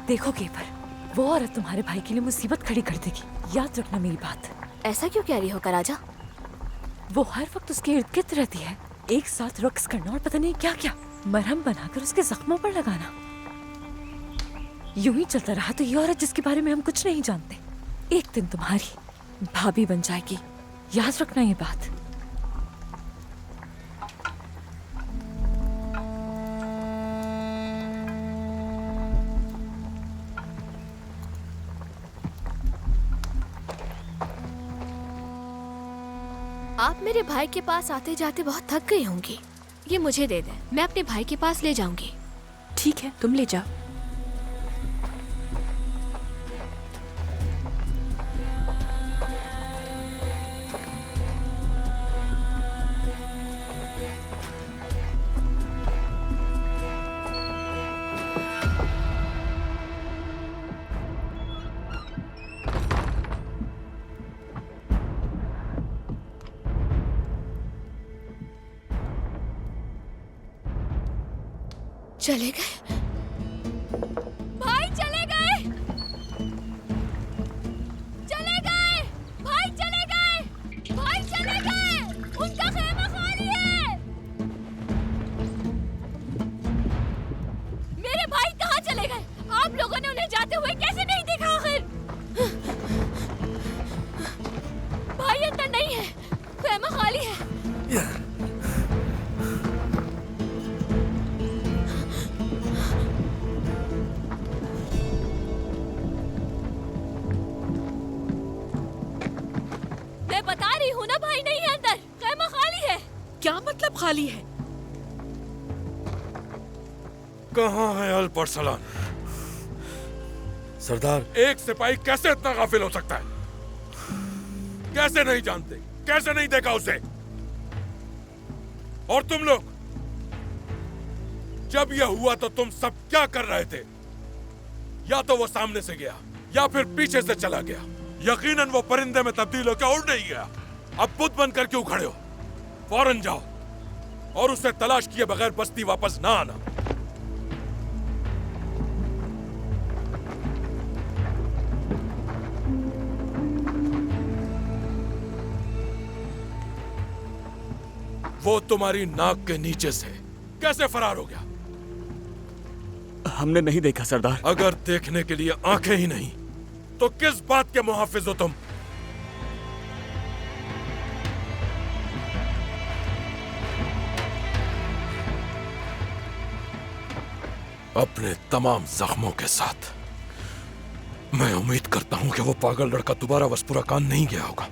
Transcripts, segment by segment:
देखो केपर, वो औरत तुम्हारे भाई के लिए मुसीबत खड़ी कर देगी, याद रखना मेरी बात। ऐसा क्यों कह रही हो कराजा? वो हर वक्त उसके इर्द गिर्द रहती है, एक साथ रक्स करना और पता नहीं क्या क्या, मरहम बनाकर उसके जख्मों पर लगाना। यूं ही चलता रहा तो ये औरत जिसके बारे में हम कुछ नहीं जानते, एक दिन तुम्हारी भाभी बन जाएगी, याद रखना ये बात। आप मेरे भाई के पास आते जाते बहुत थक गई होंगी। ये मुझे दे दें, मैं अपने भाई के पास ले जाऊंगी। ठीक है, तुम ले जाओ। चले गए भाई, चले गए, चले गए भाई, चले गए भाई, चले गए। उनका खेमा खाली है। मेरे भाई कहाँ चले गए? आप लोगों ने उन्हें जाते हुए कैसे नहीं देखा आखिर? भाई अंदर नहीं है, खेमा खाली है। बता रही हूँ ना, भाई नहीं है अंदर, खेमा खाली है। क्या मतलब खाली है? कहाँ है अल परसलान? सरदार, एक सिपाही कैसे इतना गाफिल हो सकता है? कैसे नहीं जानते, कैसे नहीं देखा उसे? और तुम लोग, जब यह हुआ तो तुम सब क्या कर रहे थे? या तो वो सामने से गया या फिर पीछे से चला गया। यकीनन वो परिंदे में तब्दील होकर उड़ नहीं गया। अब बुत बनकर क्यों खड़े हो? फौरन जाओ और उसे तलाश किए बगैर बस्ती वापस ना आना। वो तुम्हारी नाक के नीचे से कैसे फरार हो गया? हमने नहीं देखा सरदार। अगर देखने के लिए आंखें ही नहीं तो किस बात के मुहाफिज हो तुम? अपने तमाम जख्मों के साथ मैं उम्मीद करता हूं कि वो पागल लड़का दोबारा वसपुरा कान नहीं गया होगा।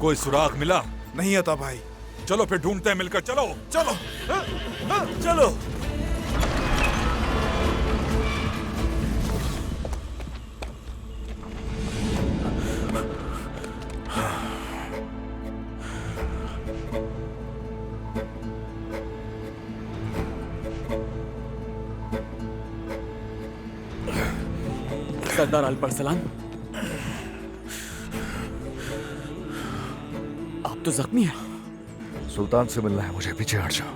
कोई सुराग मिला? नहीं आता भाई। चलो फिर ढूंढते हैं मिलकर। चलो चलो चलो। सरदार अल परसलान, आप तो जख्मी हैं। सुल्तान से मिलना है मुझे, पीछे हट जाओ।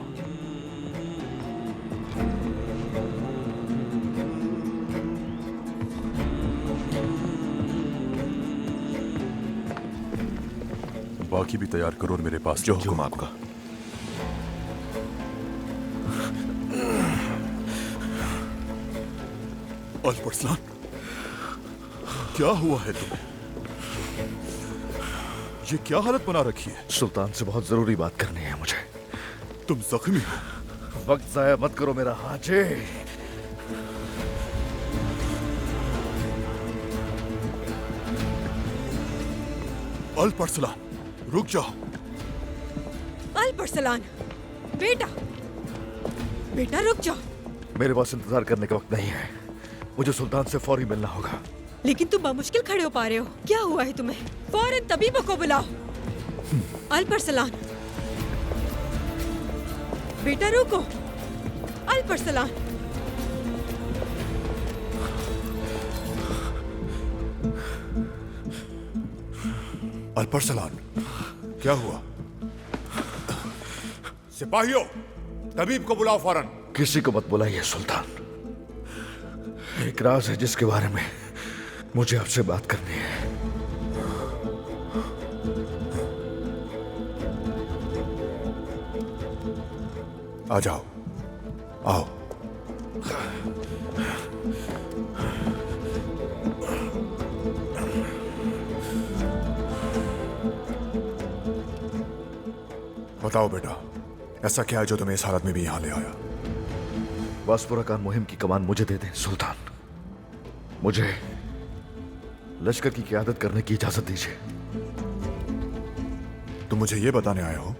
बाकी भी तैयार करो और मेरे पास जो हुक्म आपका। अल परसलान, क्या हुआ है तुम्हें? ये क्या हालत बना रखी है? सुल्तान से बहुत जरूरी बात करनी है मुझे। तुम जख्मी हो? वक्त जाया मत करो मेरा हाजे। अल्परसलान, रुक जाओ। अल्परसलान, बेटा बेटा रुक जाओ। मेरे पास इंतजार करने का वक्त नहीं है। मुझे सुल्तान से फौरी मिलना होगा। लेकिन तुम बामुश्किल खड़े हो पा रहे हो। क्या हुआ है तुम्हें? फौरन तबीबों को बुलाओ। अल्परसलान, बेटा रुको। अल्परसलान, अल्परसलान, क्या हुआ? सिपाहियों, तबीब को बुलाओ फौरन। किसी को मत बुलाइए सुल्तान। एक राज है जिसके बारे में मुझे आपसे बात करनी है। आ जाओ, आओ। बताओ बेटा, ऐसा क्या है जो तुम्हें इस हालत में भी यहां ले आया? वासपुरा खान मुहिम की कमान मुझे दे दें सुल्तान। मुझे लश्कर की क़यादत करने की इजाजत दीजिए। तुम मुझे ये बताने आए हो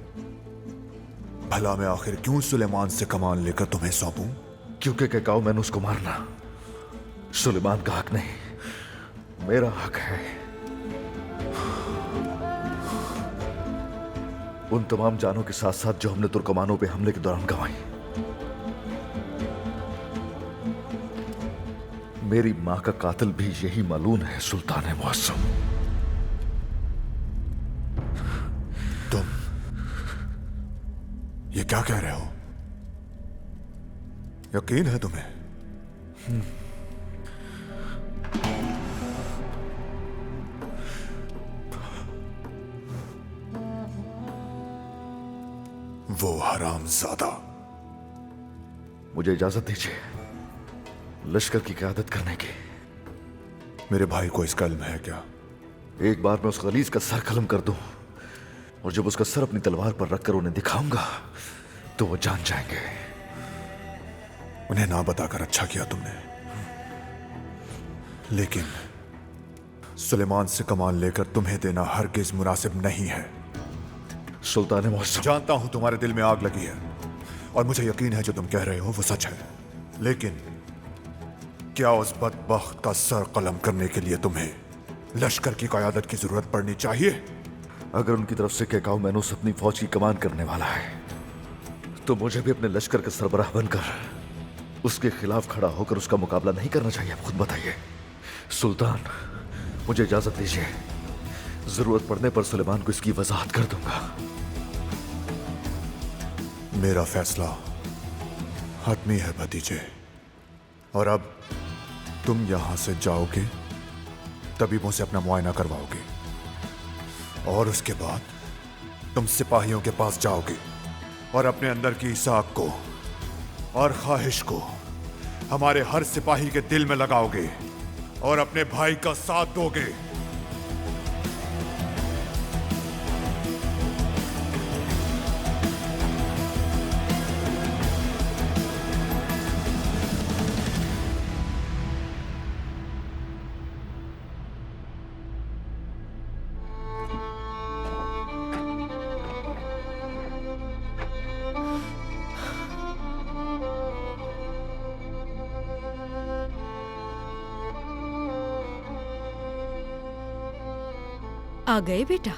भला मैं आखिर क्यों सुलेमान से कमान लेकर तुम्हें सौंपूं? क्योंकि कहकाओ मैंने उसको मारना सुलेमान का हक नहीं, मेरा हक है। उन तमाम जानों के साथ साथ जो हमने तुर्कमानों पे हमले के दौरान गंवाई। मेरी मां का कातिल भी यही मालूम है सुल्तान मुअज़्ज़म। तुम ये क्या कह रहे हो? यकीन है तुम्हें? वो हरामज़ादा। मुझे इजाजत दीजिए लश्कर की क़यादत करने की। मेरे भाई को इसका इल्म है क्या? एक बार मैं उस गलीज का सर कलम कर दूं और जब उसका सर अपनी तलवार पर रखकर उन्हें दिखाऊंगा तो वो जान जाएंगे। उन्हें ना बताकर अच्छा किया तुमने, लेकिन सुलेमान से कमान लेकर तुम्हें देना हरगिज मुनासिब नहीं है। सुल्तान मुअज़्ज़म, जानता हूं तुम्हारे दिल में आग लगी है और मुझे यकीन है जो तुम कह रहे हो वो सच है, लेकिन क्या उस बदबख्त का सर कलम करने के लिए तुम्हें लश्कर की क़यादत की जरूरत पड़नी चाहिए? अगर उनकी तरफ से कहकाओ मैनूस अपनी फौज की कमान करने वाला है तो मुझे भी अपने लश्कर का सरबराह बनकर उसके खिलाफ खड़ा होकर उसका मुकाबला नहीं करना चाहिए? आप खुद बताइए। सुल्तान, मुझे इजाजत दीजिए, जरूरत पड़ने पर सुलेमान को इसकी वजाहत कर दूंगा। मेरा फैसला हतमी है भतीजे, और अब तुम यहां से जाओगे, तबीबों से अपना मुआयना करवाओगे और उसके बाद तुम सिपाहियों के पास जाओगे और अपने अंदर की इस आग को और ख्वाहिश को हमारे हर सिपाही के दिल में लगाओगे और अपने भाई का साथ दोगे। आ गए बेटा?